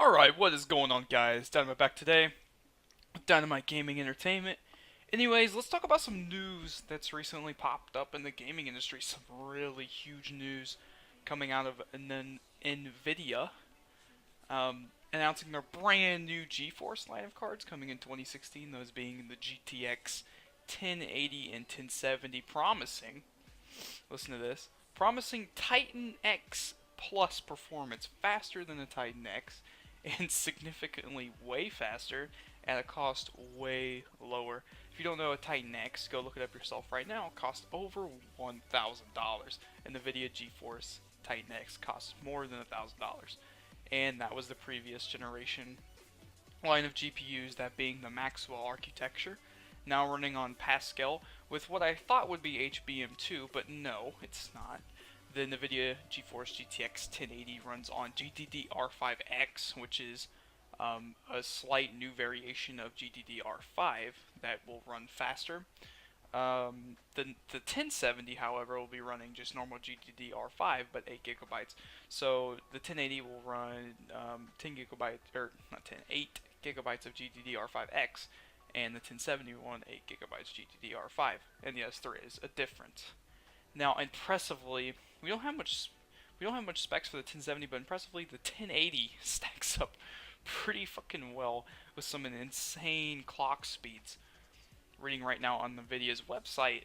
Alright, what is going on, guys? Dynamite back today with Dynamite Gaming Entertainment. Anyways, let's talk about some news that's recently popped up in the gaming industry. Some really huge news coming out of Nvidia, announcing their brand new GeForce line of cards coming in 2016, those being the GTX 1080 and 1070, listen to this, promising Titan X plus performance faster than the Titan X and significantly way faster at a cost way lower. If you don't know a Titan X, go look it up yourself right now. It costs over $1,000, and the Nvidia GeForce Titan X costs more than $1,000. And that was the previous generation line of GPUs, that being the Maxwell architecture, now running on Pascal with what I thought would be HBM2, but no, it's not. The Nvidia GeForce GTX 1080 runs on GDDR5X, which is a slight new variation of GDDR5 that will run faster. The 1070, however, will be running just normal GDDR5, but 8 gigabytes. So the 1080 will run 10 gigabytes, or not 10, 8 gigabytes of GDDR5X, and the 1070 will run 8 gigabytes GDDR5. And yes, there is a difference. Now, impressively, we don't have much specs for the 1070, but impressively, the 1080 stacks up pretty fucking well with some insane clock speeds. Reading right now on NVIDIA's website,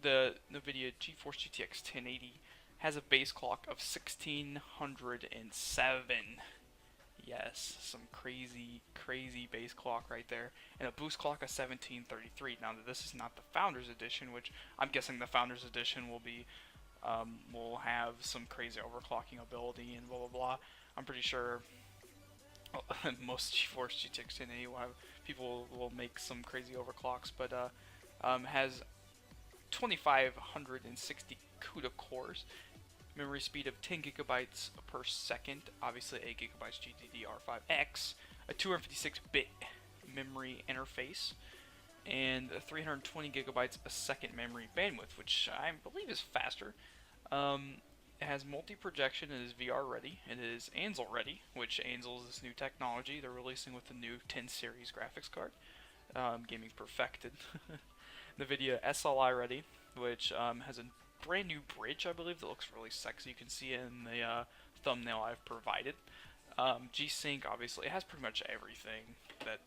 the NVIDIA GeForce GTX 1080 has a base clock of 1607. Yes, some crazy base clock right there, and a boost clock of 1733. Now, this is not the Founders Edition, which I'm guessing the Founders Edition will have some crazy overclocking ability and blah blah blah. I'm pretty sure most GeForce GTX 1080 will have, people will make some crazy overclocks, but has 2560 CUDA cores, memory speed of 10 gigabytes per second, obviously 8 gigabytes GDDR5X, a 256-bit memory interface, and 320 gigabytes a second memory bandwidth, which I believe is faster. It has multi-projection, it is VR ready, it is Ansel ready, which Ansel is this new technology they're releasing with the new 10 series graphics card. Gaming's perfected. NVIDIA SLI ready, which has a brand new bridge, I believe, that looks really sexy. You can see it in the thumbnail I've provided. G-Sync, obviously, it has pretty much everything that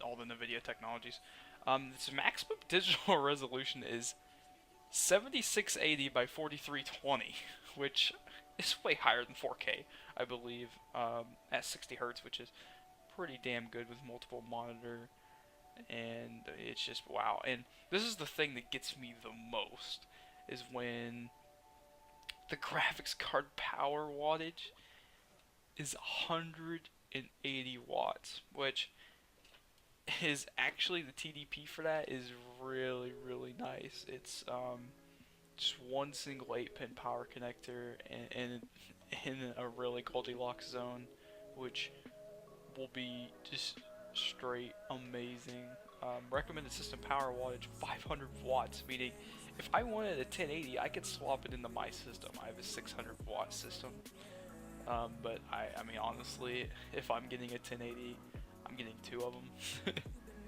all the NVIDIA technologies. Its maximum digital resolution is 7680 by 4320, which is way higher than 4K, I believe, at 60 hertz, which is pretty damn good with multiple monitor, and it's just wow. And this is the thing that gets me the most, is when the graphics card power wattage is 180 watts, which is actually, the TDP for that is really nice. It's just one single 8-pin power connector and in a really Goldilocks zone, which will be just straight amazing. Recommended system power wattage 500 watts, meaning if I wanted a 1080, I could swap it into my system. I have a 600 watt system, but I mean, honestly, if I'm getting a 1080, I'm getting two of them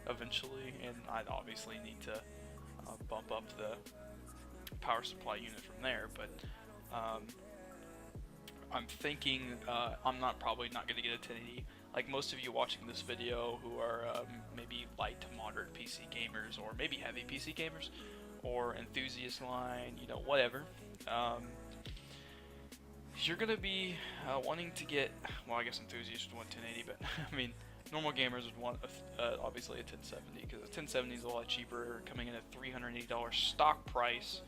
eventually, and I'd obviously need to bump up the power supply unit from there. But I'm thinking I'm probably not going to get a 1080. Like most of you watching this video who are maybe light to moderate PC gamers, or maybe heavy PC gamers, or enthusiast line, you know, whatever. You're going to be wanting to get, well, I guess enthusiasts would want 1080, but I mean, normal gamers would want obviously a 1070, because a 1070 is a lot cheaper, coming in at $380 stock price,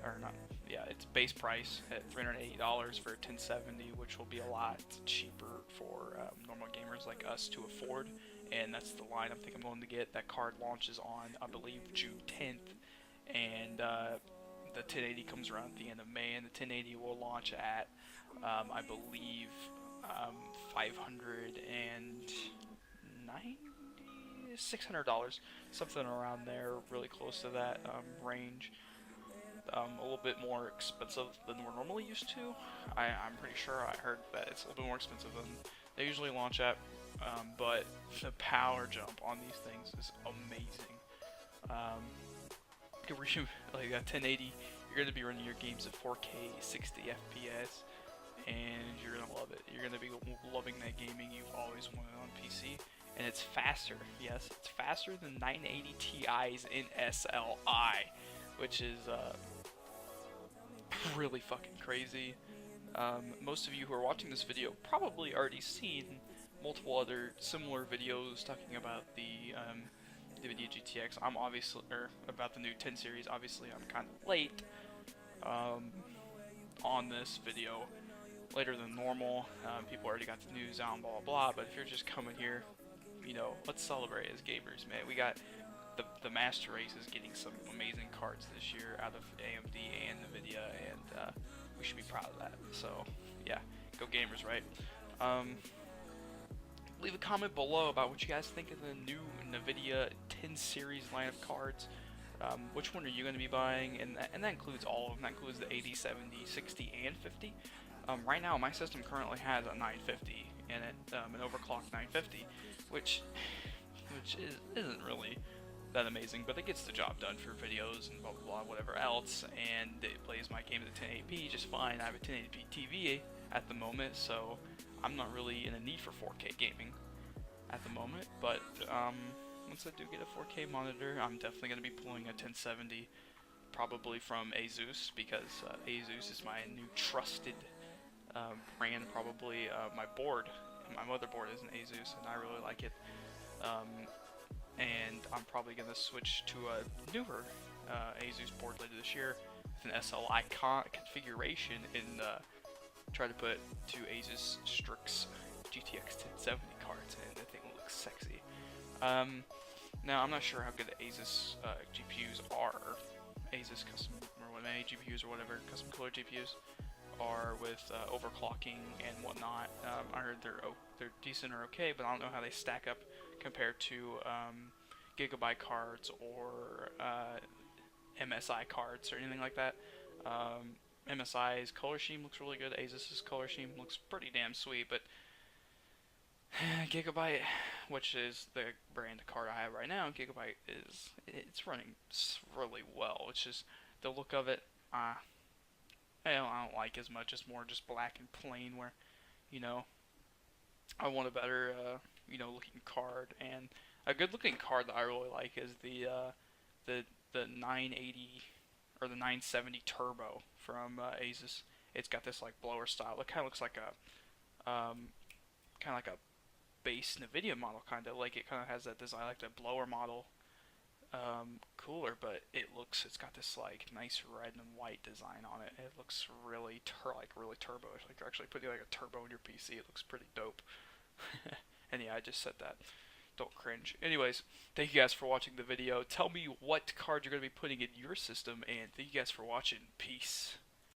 or not, yeah, it's base price at $380 for a 1070, which will be a lot cheaper for normal gamers like us to afford, and that's the line I think I'm going to get. That card launches on, I believe, June 10th, and the 1080 comes around at the end of May, and the 1080 will launch at, I believe, 590, $600, something around there, really close to that range. A little bit more expensive than we're normally used to. I'm pretty sure I heard that it's a little bit more expensive than they usually launch at, but the power jump on these things is amazing. Um, like at 1080, you're going to be running your games at 4K 60 FPS, and you're going to love it. You're going to be loving that gaming you've always wanted on PC. And it's faster. Yes, it's faster than 980 Ti's in SLI, which is really fucking crazy. Most of you who are watching this video probably already seen multiple other similar videos talking about the Nvidia GTX. I'm obviously, or about the new 10 series. Obviously, I'm kind of late on this video, later than normal. People already got the news out, and blah blah blah. But if you're just coming here, you know, let's celebrate as gamers, man. We got the Master Race is getting some amazing cards this year out of AMD and Nvidia, and we should be proud of that. So, yeah, go gamers, right? Leave a comment below about what you guys think of the new Nvidia 10 series line of cards. Which one are you going to be buying? And that includes all of them. That includes the 80, 70, 60, and 50. Right now, my system currently has a 950 in it, an overclocked 950, which isn't really that amazing, but it gets the job done for videos and blah blah blah, whatever else, and it plays my game at 1080p just fine. I have a 1080p TV at the moment, so I'm not really in a need for 4K gaming at the moment, but once I do get a 4K monitor, I'm definitely going to be pulling a 1070, probably from Asus, because Asus is my new trusted brand. Probably my motherboard is an Asus, and I really like it. And I'm probably going to switch to a newer Asus board later this year with an SLI configuration and try to put two Asus Strix GTX 1070 cards in. I think it looks sexy. Now, I'm not sure how good the Asus GPUs are, Asus custom or what GPUs or whatever, custom cooler GPUs are with overclocking and whatnot. I heard they're decent or okay, but I don't know how they stack up compared to Gigabyte cards or MSI cards or anything like that. MSI's color scheme looks really good. Asus's color scheme looks pretty damn sweet, but Gigabyte, which is the brand of card I have right now, Gigabyte it's running really well. It's just the look of it, I don't like as much. It's more just black and plain, where, you know, I want a better, looking card. And a good looking card that I really like is the 980 or the 970 Turbo from Asus. It's got this like blower style. It kind of looks like a base Nvidia model, kind of like it kind of has that design like the blower model cooler, but it's got this like nice red and white design on it. It looks really really turbo-ish, like you're actually putting like a turbo in your PC. It looks pretty dope. And yeah, I just said that. Don't cringe. Anyways, thank you guys for watching the video. Tell me what card you're going to be putting in your system, and thank you guys for watching. Peace.